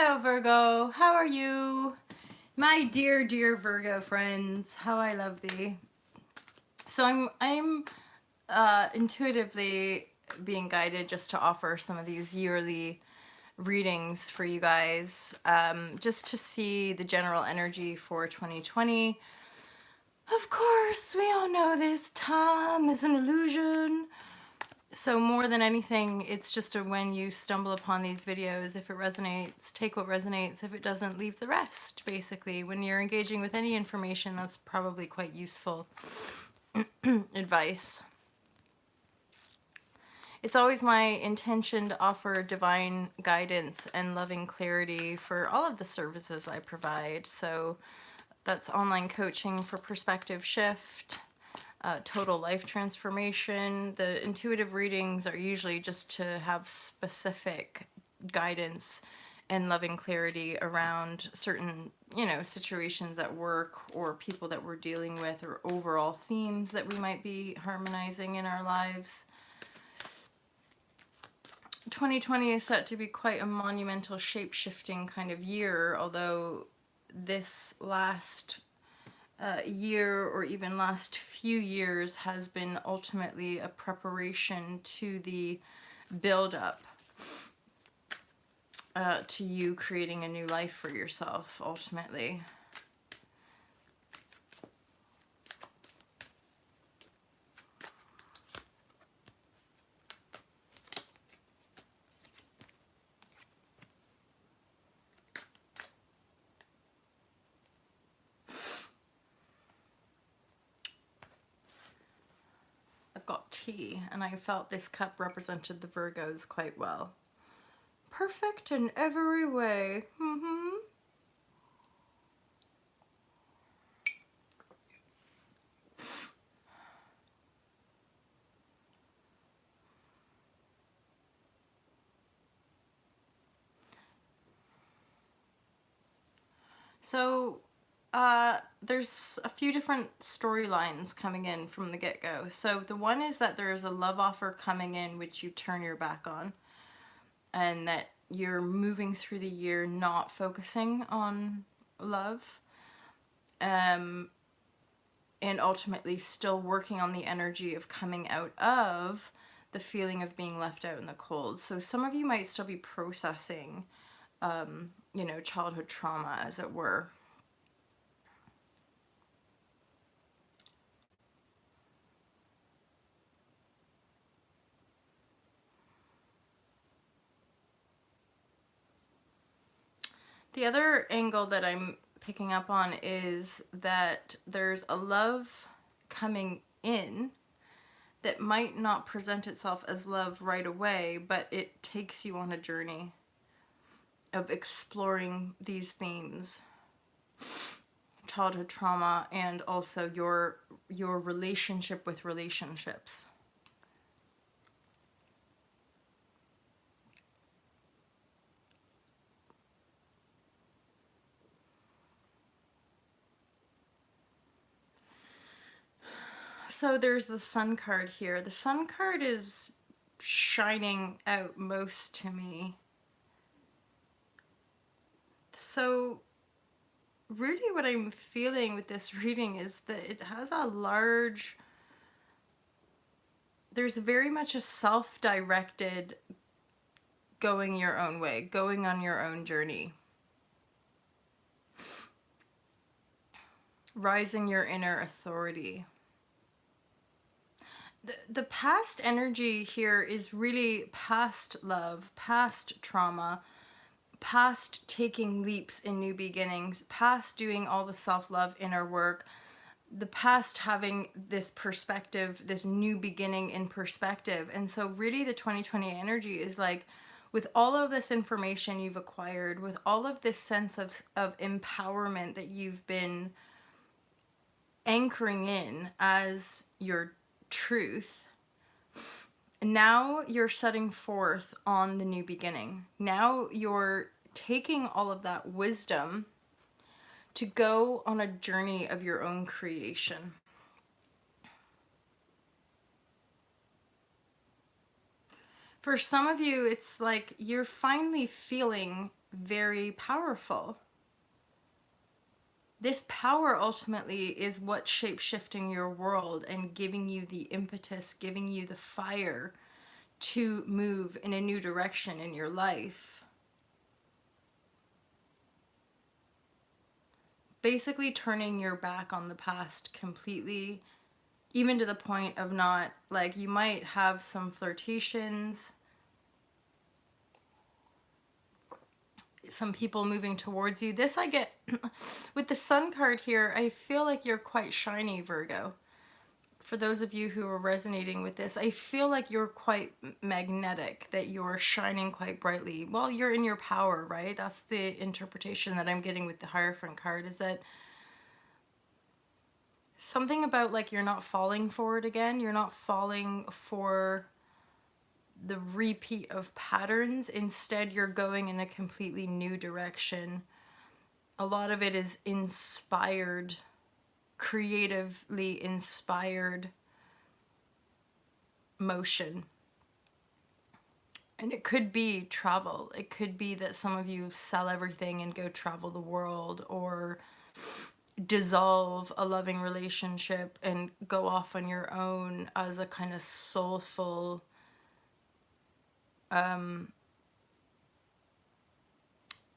Hello Virgo, how are you? My dear, dear Virgo friends, how I love thee. So I'm intuitively being guided just to offer some of these yearly readings for you guys, just to see the general energy for 2020. Of course, we all know this time is an illusion. So more than anything, it's just when you stumble upon these videos, if it resonates, take what resonates. If it doesn't, leave the rest, basically. When you're engaging with any information, that's probably quite useful advice. It's always my intention to offer divine guidance and loving clarity for all of the services I provide. So that's online coaching for perspective shift, total life transformation. The intuitive readings are usually just to have specific guidance and loving clarity around certain, situations at work or people that we're dealing with, or overall themes that we might be harmonizing in our lives. 2020 is set to be quite a monumental shape-shifting kind of year, although this last year or even last few years has been ultimately a preparation to the build-up to you creating a new life for yourself, ultimately. I've got tea, and I felt this cup represented the Virgos quite well. Perfect in every way. So there's a few different storylines coming in from the get-go. So the one is that there's a love offer coming in which you turn your back on, and that you're moving through the year not focusing on love, and ultimately still working on the energy of coming out of the feeling of being left out in the cold. So some of you might still be processing, childhood trauma, as it were. The other angle that I'm picking up on is that there's a love coming in that might not present itself as love right away, but it takes you on a journey of exploring these themes, childhood trauma, and also your relationship with relationships. So there's the Sun card here. The Sun card is shining out most to me. So really what I'm feeling with this reading is that it has there's very much a self-directed going your own way, going on your own journey, rising your inner authority. The past energy here is really past love, past trauma, past taking leaps in new beginnings, past doing all the self-love inner work, the past having this perspective, this new beginning in perspective. And so really the 2020 energy is like, with all of this information you've acquired, with all of this sense of empowerment that you've been anchoring in as your truth, now you're setting forth on the new beginning. Now you're taking all of that wisdom to go on a journey of your own creation. For some of you, it's like you're finally feeling very powerful. This power ultimately is what's shape-shifting your world and giving you the impetus, giving you the fire to move in a new direction in your life. Basically turning your back on the past completely, even to the point of not, like, you might have some flirtations, some people moving towards you. This I get with the Sun card here. I feel like you're quite shiny, Virgo. For those of you who are resonating with this, I feel like you're quite magnetic, that you're shining quite brightly. Well, you're in your power, right? That's the interpretation that I'm getting with the Hierophant card, is that something about, like, you're not falling for it again. You're not falling for the repeat of patterns. Instead, you're going in a completely new direction. A lot of it is inspired, creatively inspired motion. And it could be travel. It could be that some of you sell everything and go travel the world, or dissolve a loving relationship and go off on your own as a kind of soulful,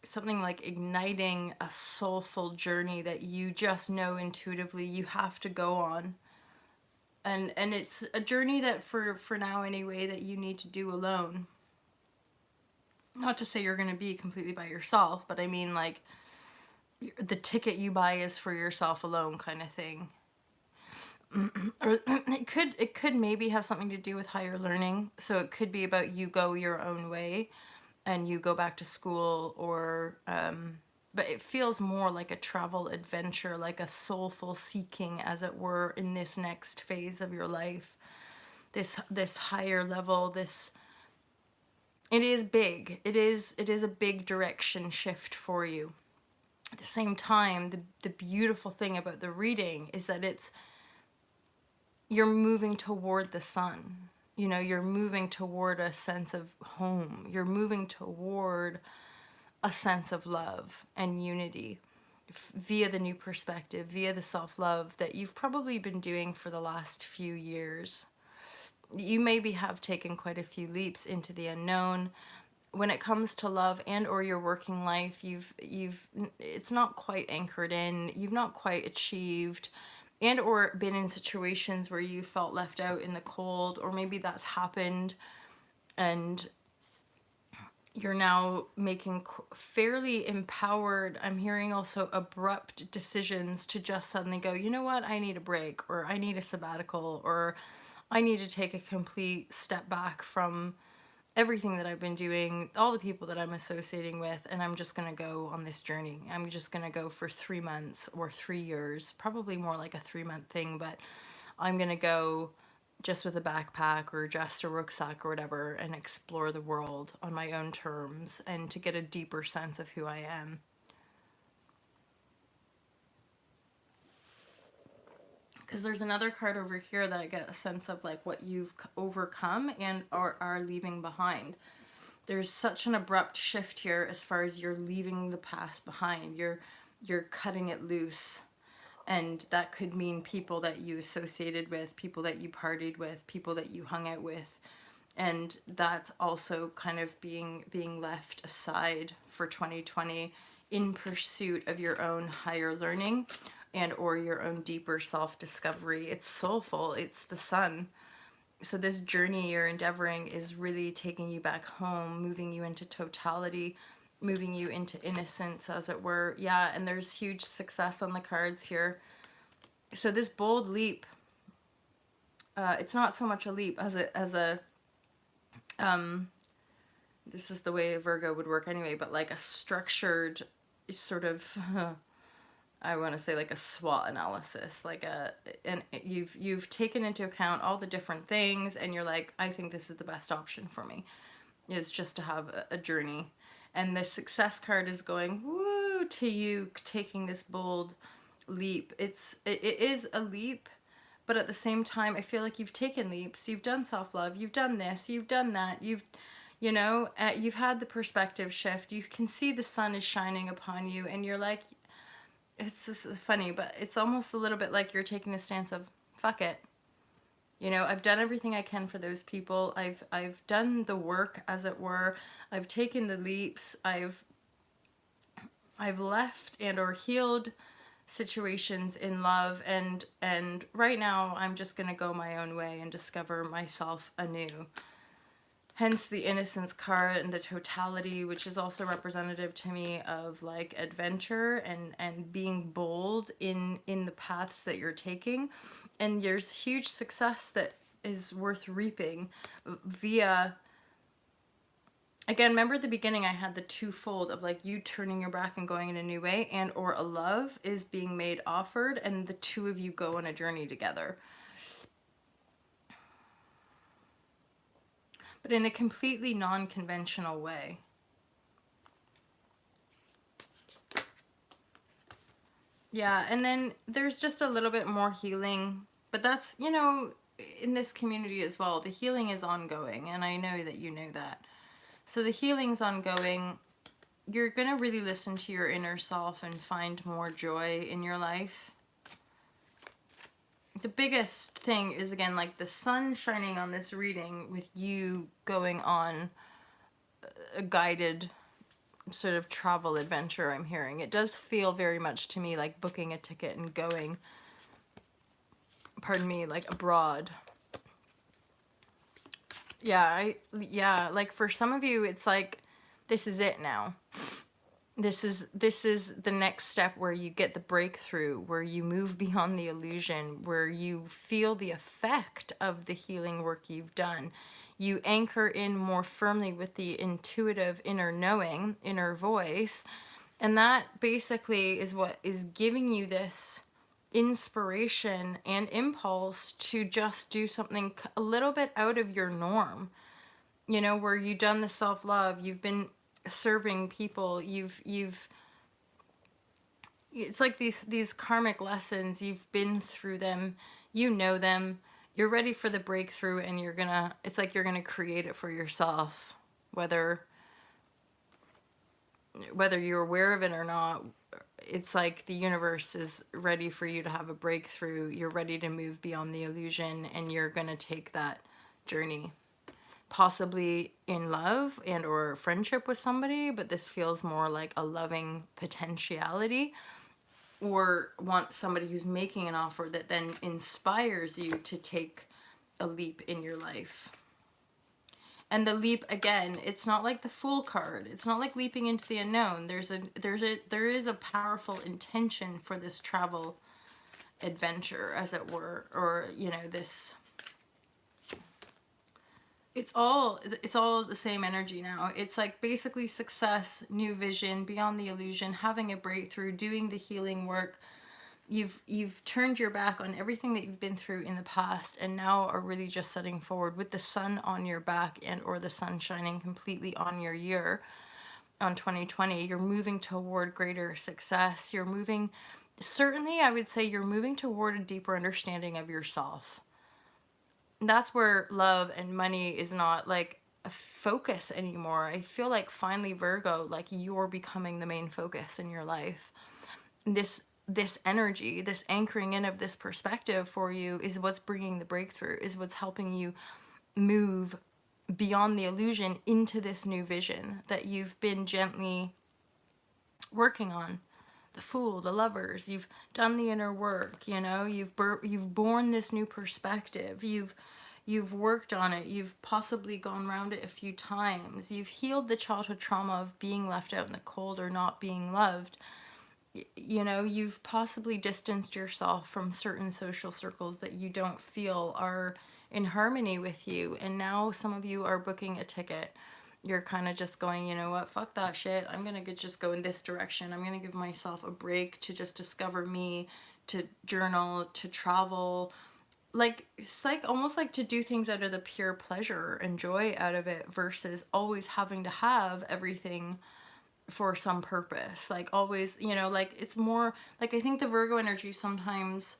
something like igniting a soulful journey that you just know intuitively you have to go on. And it's a journey that for now anyway, that you need to do alone. Not to say you're going to be completely by yourself, but I mean, like, the ticket you buy is for yourself alone, kind of thing. Or it could maybe have something to do with higher learning. So it could be about you go your own way and you go back to school, or but it feels more like a travel adventure, like a soulful seeking, as it were, in this next phase of your life. This higher level, this, it is big. It is a big direction shift for you. At the same time, the beautiful thing about the reading is that you're moving toward the sun. You know, you're moving toward a sense of home. You're moving toward a sense of love and unity via the new perspective, via the self-love that you've probably been doing for the last few years. You maybe have taken quite a few leaps into the unknown. When it comes to love and or your working life, it's not quite anchored in. You've not quite achieved and or been in situations where you felt left out in the cold, or maybe that's happened and you're now making fairly empowered, I'm hearing also abrupt decisions to just suddenly go, you know what, I need a break, or I need a sabbatical, or I need to take a complete step back from everything that I've been doing, all the people that I'm associating with, and I'm just going to go on this journey. I'm just going to go for 3 months or 3 years, probably more like a 3-month thing, but I'm going to go just with a backpack or just a rucksack or whatever and explore the world on my own terms and to get a deeper sense of who I am. Because there's another card over here that I get a sense of, like, what you've overcome and are leaving behind. There's such an abrupt shift here as far as you're leaving the past behind. You're cutting it loose. And that could mean people that you associated with, people that you partied with, people that you hung out with. And that's also kind of being left aside for 2020 in pursuit of your own higher learning and or your own deeper self-discovery. It's soulful. It's the sun. So this journey you're endeavoring is really taking you back home, moving you into totality, moving you into innocence, as it were. Yeah, and there's huge success on the cards here. So this bold leap, it's not so much a leap as a this is the way Virgo would work anyway, but like a structured sort of I want to say like a SWOT analysis, like and you've taken into account all the different things, and you're like, I think this is the best option for me, is just to have a journey. And the success card is going woo to you taking this bold leap. It is a leap, But at the same time, I feel like you've taken leaps. You've done self-love. You've done this. You've done that. You've had the perspective shift. You can see the sun is shining upon you, and you're like, it's this is funny, but it's almost a little bit like you're taking the stance of, fuck it. I've done everything I can for those people. I've done the work, as it were. I've taken the leaps. I've left and or healed situations in love, and right now I'm just going to go my own way and discover myself anew. Hence the innocence card and the totality, which is also representative to me of like adventure and being bold in the paths that you're taking. And there's huge success that is worth reaping via, again, remember at the beginning I had the twofold of like you turning your back and going in a new way, and or a love is being made offered, and the two of you go on a journey together. But in a completely non-conventional way. Yeah, and then there's just a little bit more healing, but that's, in this community as well, the healing is ongoing, and I know that you know that. So the healing's ongoing. You're going to really listen to your inner self and find more joy in your life. The biggest thing is, again, like the sun shining on this reading with you going on a guided sort of travel adventure. I'm hearing it does feel very much to me like booking a ticket and going, pardon me, like abroad. Yeah, like for some of you it's like this is it now. This is the next step where you get the breakthrough, where you move beyond the illusion, where you feel the effect of the healing work you've done. You anchor in more firmly with the intuitive inner knowing, inner voice, and that basically is what is giving you this inspiration and impulse to just do something a little bit out of your norm. Where you've done the self-love, you've been serving people, you've it's like these karmic lessons, you've been through them, you know them, you're ready for the breakthrough, and it's like you're gonna create it for yourself, whether you're aware of it or not. It's like the universe is ready for you to have a breakthrough. You're ready to move beyond the illusion, and you're gonna take that journey, possibly in love and or friendship with somebody, but this feels more like a loving potentiality, or want somebody who's making an offer that then inspires you to take a leap in your life. And the leap, again, it's not like the Fool card. It's not like leaping into the unknown. There is a powerful intention for this travel adventure, as it were, or this. It's all the same energy now. It's like basically success, new vision, beyond the illusion, having a breakthrough, doing the healing work. You've turned your back on everything that you've been through in the past, and now are really just setting forward with the sun on your back, and or the sun shining completely on your year, on 2020. You're moving toward greater success. You're moving, certainly I would say you're moving toward a deeper understanding of yourself. That's where love and money is not like a focus anymore. I feel like finally, Virgo, like you're becoming the main focus in your life. This energy, this anchoring in of this perspective for you is what's bringing the breakthrough, is what's helping you move beyond the illusion into this new vision that you've been gently working on. The Fool, the Lovers, you've done the inner work, you've born this new perspective, you've worked on it, you've possibly gone around it a few times, you've healed the childhood trauma of being left out in the cold or not being loved. You've possibly distanced yourself from certain social circles that you don't feel are in harmony with you, and now some of you are booking a ticket. You're kind of just going, you know what, fuck that shit. I'm going to just go in this direction. I'm going to give myself a break to just discover me, to journal, to travel. Like, it's like almost like to do things out of the pure pleasure and joy out of it, versus always having to have everything for some purpose. Like always, like it's more like, I think the Virgo energy sometimes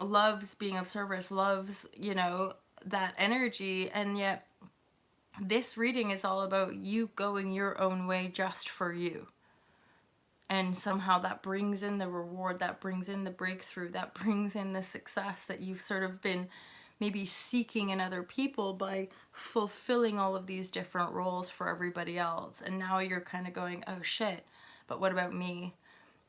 loves being of service, loves, you know, that energy. And yet this reading is all about you going your own way just for you. And somehow that brings in the reward, that brings in the breakthrough, that brings in the success that you've sort of been maybe seeking in other people by fulfilling all of these different roles for everybody else. And now you're kind of going, oh shit, but what about me?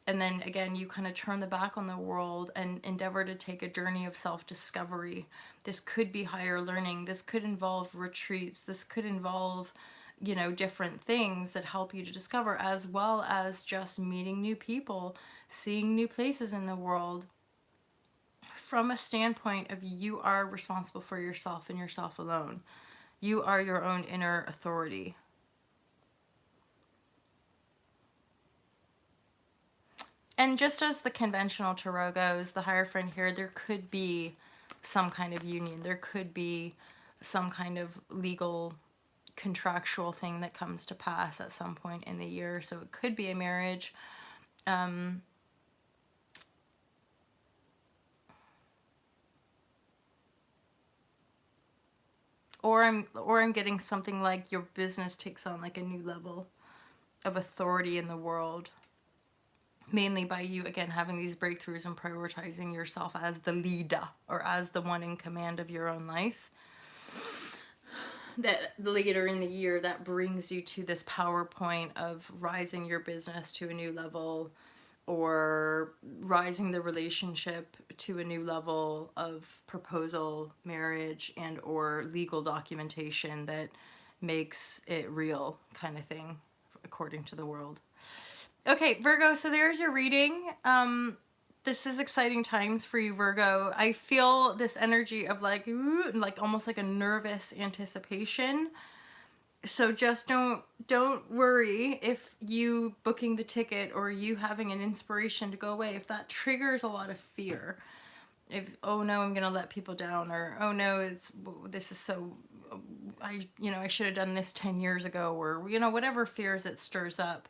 And then again, you kind of turn the back on the world and endeavor to take a journey of self-discovery. This could be higher learning. This could involve retreats. This could involve, you know, different things that help you to discover, as well as just meeting new people, seeing new places in the world, from a standpoint of you are responsible for yourself and yourself alone. You are your own inner authority. And just as the conventional tarot goes, the Hierophant here, there could be some kind of union. There could be some kind of legal, contractual thing that comes to pass at some point in the year. So it could be a marriage. Or I'm getting something like your business takes on like a new level of authority in the world. Mainly by you, again, having these breakthroughs and prioritizing yourself as the leader or as the one in command of your own life. That later in the year, that brings you to this PowerPoint of rising your business to a new level, or rising the relationship to a new level of proposal, marriage, and or legal documentation that makes it real, kind of thing, according to the world. Okay, Virgo, so there's your reading. This is exciting times for you, Virgo. I feel this energy of like, ooh, like almost like a nervous anticipation. So just don't worry if you booking the ticket or you having an inspiration to go away, if that triggers a lot of fear. If, oh no, I'm gonna let people down, or oh no, this is so, I should have done this 10 years ago, or whatever fears it stirs up.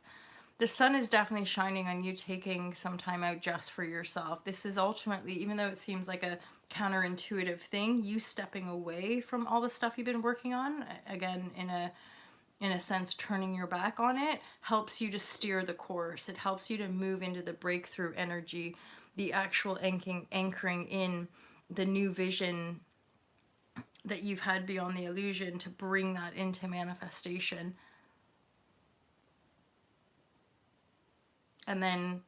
The sun is definitely shining on you taking some time out just for yourself. This is ultimately, even though it seems like a counterintuitive thing, you stepping away from all the stuff you've been working on, again, in a sense, turning your back on it, helps you to steer the course. It helps you to move into the breakthrough energy, the actual anchoring in the new vision that you've had beyond the illusion, to bring that into manifestation. And then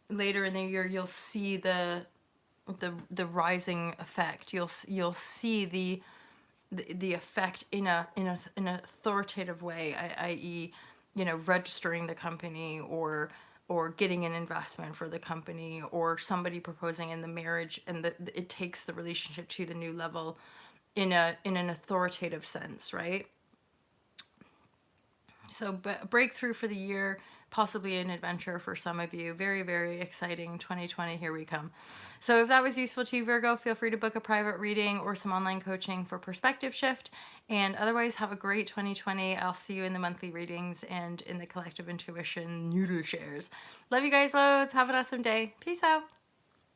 later in the year, you'll see the rising effect. You'll see the effect in an authoritative way, i.e., registering the company, or getting an investment for the company, or somebody proposing in the marriage, and it takes the relationship to the new level in an authoritative sense, right? So breakthrough for the year, possibly an adventure for some of you. Very, very exciting 2020. Here we come. So if that was useful to you, Virgo, feel free to book a private reading or some online coaching for perspective shift. And otherwise, have a great 2020. I'll see you in the monthly readings and in the collective intuition noodle shares. Love you guys loads. Have an awesome day. Peace out.